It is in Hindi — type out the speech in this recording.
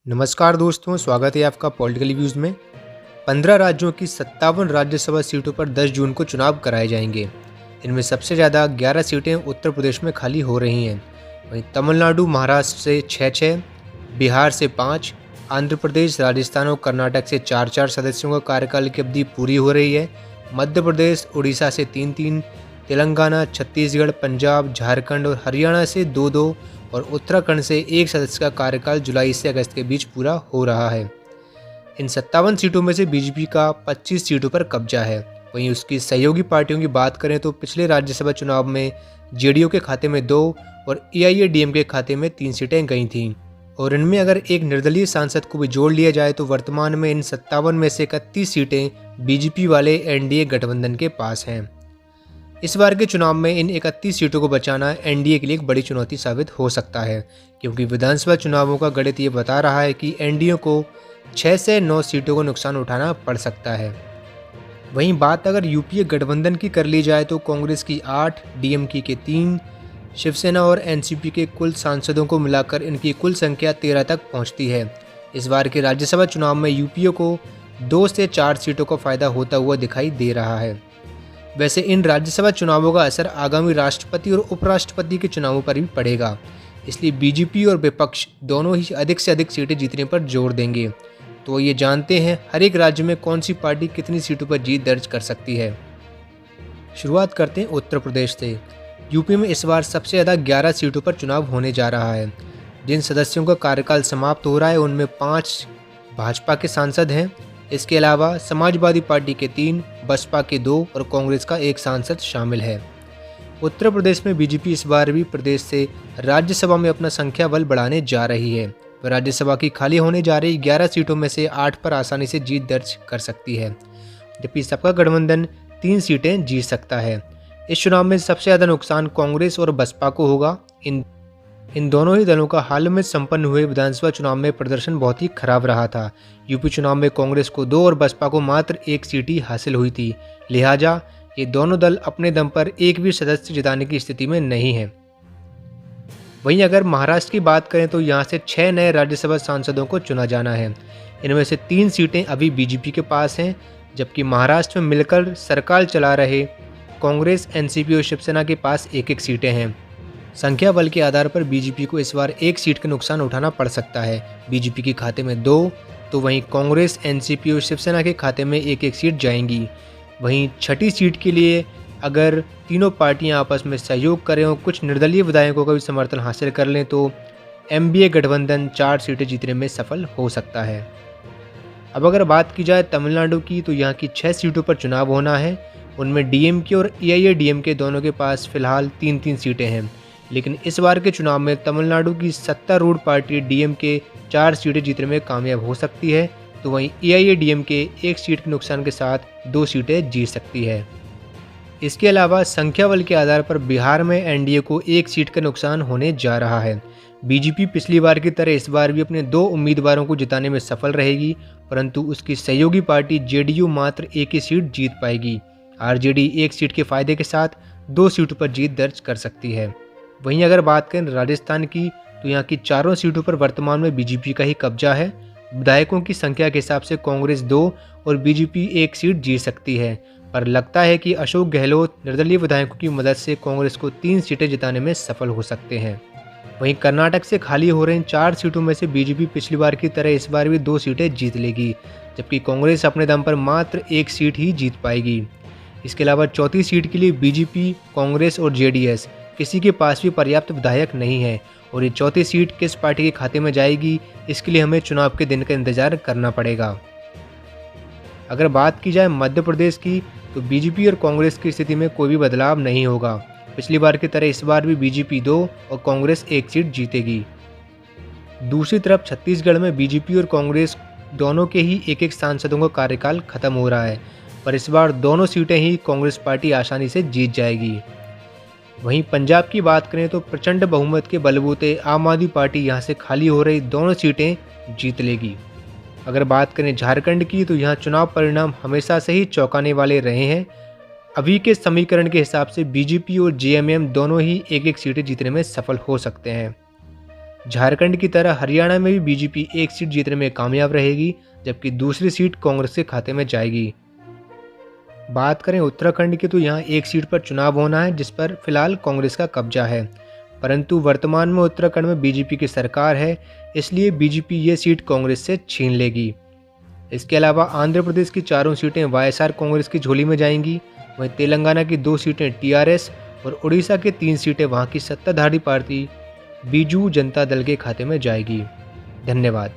नमस्कार दोस्तों, स्वागत है आपका पॉलिटिकल व्यूज़ में। 15 राज्यों की 57 राज्यसभा सीटों पर 10 जून को चुनाव कराए जाएंगे। इनमें सबसे ज़्यादा 11 सीटें उत्तर प्रदेश में खाली हो रही हैं। वहीं तमिलनाडु, महाराष्ट्र से 6-6, बिहार से 5, आंध्र प्रदेश, राजस्थान और कर्नाटक से 4-4 सदस्यों का कार्यकाल की अवधि पूरी हो रही है। मध्य प्रदेश, उड़ीसा से 3-3, तेलंगाना, छत्तीसगढ़, पंजाब, झारखंड और हरियाणा से 2-2 और उत्तराखंड से एक सदस्य का कार्यकाल जुलाई से अगस्त के बीच पूरा हो रहा है। इन 57 सीटों में से बीजेपी का 25 सीटों पर कब्जा है। वहीं उसकी सहयोगी पार्टियों की बात करें तो पिछले राज्यसभा चुनाव में जेडीयू के खाते में 2 और एआईएडीएम के खाते में 3 सीटें गई थीं। और इनमें अगर एक निर्दलीय सांसद को भी जोड़ लिया जाए तो वर्तमान में इन 57 में से 31 सीटें बीजेपी वाले एनडीए गठबंधन के पास हैं। इस बार के चुनाव में इन 31 सीटों को बचाना एनडीए के लिए एक बड़ी चुनौती साबित हो सकता है, क्योंकि विधानसभा चुनावों का गणित ये बता रहा है कि एनडीए को 6 से 9 सीटों को नुकसान उठाना पड़ सकता है। वहीं बात अगर यूपीए गठबंधन की कर ली जाए तो कांग्रेस की 8, डीएमके के 3, शिवसेना और एनसीपी के कुल सांसदों को मिलाकर इनकी कुल संख्या 13 तक पहुंचती है। इस बार के राज्यसभा चुनाव में यूपीए को 2 से 4 सीटों का फायदा होता हुआ दिखाई दे रहा है। वैसे इन राज्यसभा चुनावों का असर आगामी राष्ट्रपति और उपराष्ट्रपति के चुनावों पर भी पड़ेगा, इसलिए बीजेपी और विपक्ष दोनों ही अधिक से अधिक सीटें जीतने पर जोर देंगे। तो ये जानते हैं हर एक राज्य में कौन सी पार्टी कितनी सीटों पर जीत दर्ज कर सकती है। शुरुआत करते हैं उत्तर प्रदेश से। यूपी में इस बार सबसे ज़्यादा 11 सीटों पर चुनाव होने जा रहा है। जिन सदस्यों का कार्यकाल समाप्त हो रहा है उनमें 5 भाजपा के सांसद हैं। इसके अलावा समाजवादी पार्टी के 3, बसपा के 2 और कांग्रेस का 1 सांसद शामिल है। उत्तर प्रदेश में बीजेपी इस बार भी प्रदेश से राज्यसभा में अपना संख्या बल बढ़ाने जा रही है। वह राज्यसभा की खाली होने जा रही 11 सीटों में से 8 पर आसानी से जीत दर्ज कर सकती है, जबकि सबका गठबंधन 3 सीटें जीत सकता है। इस चुनाव में सबसे ज़्यादा नुकसान कांग्रेस और बसपा को होगा। इन दोनों ही दलों का हाल में संपन्न हुए विधानसभा चुनाव में प्रदर्शन बहुत ही खराब रहा था। यूपी चुनाव में कांग्रेस को 2 और बसपा को मात्र 1 सीट ही हासिल हुई थी। लिहाजा ये दोनों दल अपने दम पर एक भी सदस्य जिताने की स्थिति में नहीं है। वहीं अगर महाराष्ट्र की बात करें तो यहाँ से 6 नए राज्यसभा सांसदों को चुना जाना है। इनमें से 3 सीटें अभी बीजेपी के पास हैं, जबकि महाराष्ट्र में मिलकर सरकार चला रहे कांग्रेस, एनसीपी और शिवसेना के पास 1-1 सीटें हैं। संख्या बल के आधार पर बीजेपी को इस बार 1 सीट का नुकसान उठाना पड़ सकता है। बीजेपी के खाते में 2, तो वहीं कांग्रेस, एनसीपी और शिवसेना के खाते में 1-1 सीट जाएंगी। वहीं छठी सीट के लिए अगर तीनों पार्टियां आपस में सहयोग करें और कुछ निर्दलीय विधायकों का भी समर्थन हासिल कर लें तो एमबीए गठबंधन 4 सीटें जीतने में सफल हो सकता है। अब अगर बात की जाए तमिलनाडु की तो यहाँ की 6 सीटों पर चुनाव होना है। उनमें डीएमके और एआईएडीएमके दोनों के पास फिलहाल 3-3 सीटें हैं, लेकिन इस बार के चुनाव में तमिलनाडु की सत्तारूढ़ पार्टी डीएमके 4 सीटें जीतने में कामयाब हो सकती है, तो वहीं एआईएडीएमके 1 सीट के नुकसान के साथ 2 सीटें जीत सकती है। इसके अलावा संख्या बल के आधार पर बिहार में एनडीए को 1 सीट का नुकसान होने जा रहा है। बीजेपी पिछली बार की तरह इस बार भी अपने 2 उम्मीदवारों को जिताने में सफल रहेगी, परंतु उसकी सहयोगी पार्टी जेडीयू मात्र 1 ही सीट जीत पाएगी। आरजेडी 1 सीट के फायदे के साथ 2 सीटों पर जीत दर्ज कर सकती है। वहीं अगर बात करें राजस्थान की तो यहाँ की 4 सीटों पर वर्तमान में बीजेपी का ही कब्जा है। विधायकों की संख्या के हिसाब से कांग्रेस 2 और बीजेपी 1 सीट जीत सकती है, पर लगता है कि अशोक गहलोत निर्दलीय विधायकों की मदद से कांग्रेस को 3 सीटें जिताने में सफल हो सकते हैं। वहीं कर्नाटक से खाली हो रही 4 सीटों में से बीजेपी पिछली बार की तरह इस बार भी 2 सीटें जीत लेगी, जबकि कांग्रेस अपने दम पर मात्र 1 सीट ही जीत पाएगी। इसके अलावा चौथी सीट के लिए बीजेपी, कांग्रेस और जेडीएस किसी के पास भी पर्याप्त विधायक नहीं है, और ये चौथी सीट किस पार्टी के खाते में जाएगी इसके लिए हमें चुनाव के दिन का इंतजार करना पड़ेगा। अगर बात की जाए मध्य प्रदेश की तो बीजेपी और कांग्रेस की स्थिति में कोई भी बदलाव नहीं होगा। पिछली बार की तरह इस बार भी बीजेपी 2 और कांग्रेस 1 सीट जीतेगी। दूसरी तरफ छत्तीसगढ़ में बीजेपी और कांग्रेस दोनों के ही 1-1 सांसदों का कार्यकाल खत्म हो रहा है, पर इस बार दोनों सीटें ही कांग्रेस पार्टी आसानी से जीत जाएगी। वहीं पंजाब की बात करें तो प्रचंड बहुमत के बलबूते आम आदमी पार्टी यहां से खाली हो रही दोनों सीटें जीत लेगी। अगर बात करें झारखंड की तो यहाँ चुनाव परिणाम हमेशा से ही चौंकाने वाले रहे हैं। अभी के समीकरण के हिसाब से बीजेपी और जेएमएम दोनों ही 1-1 सीटें जीतने में सफल हो सकते हैं। झारखंड की तरह हरियाणा में भी बीजेपी एक सीट जीतने में कामयाब रहेगी, जबकि दूसरी सीट कांग्रेस के खाते में जाएगी। बात करें उत्तराखंड की, तो यहाँ एक सीट पर चुनाव होना है, जिस पर फिलहाल कांग्रेस का कब्जा है। परंतु वर्तमान में उत्तराखंड में बीजेपी की सरकार है, इसलिए बीजेपी ये सीट कांग्रेस से छीन लेगी। इसके अलावा आंध्र प्रदेश की चारों सीटें वाईएसआर कांग्रेस की झोली में जाएंगी। वहीं तेलंगाना की 2 सीटें टीआरएस और उड़ीसा के 3 सीटें वहां की सत्ताधारी पार्टी बीजू जनता दल के खाते में जाएगी। धन्यवाद।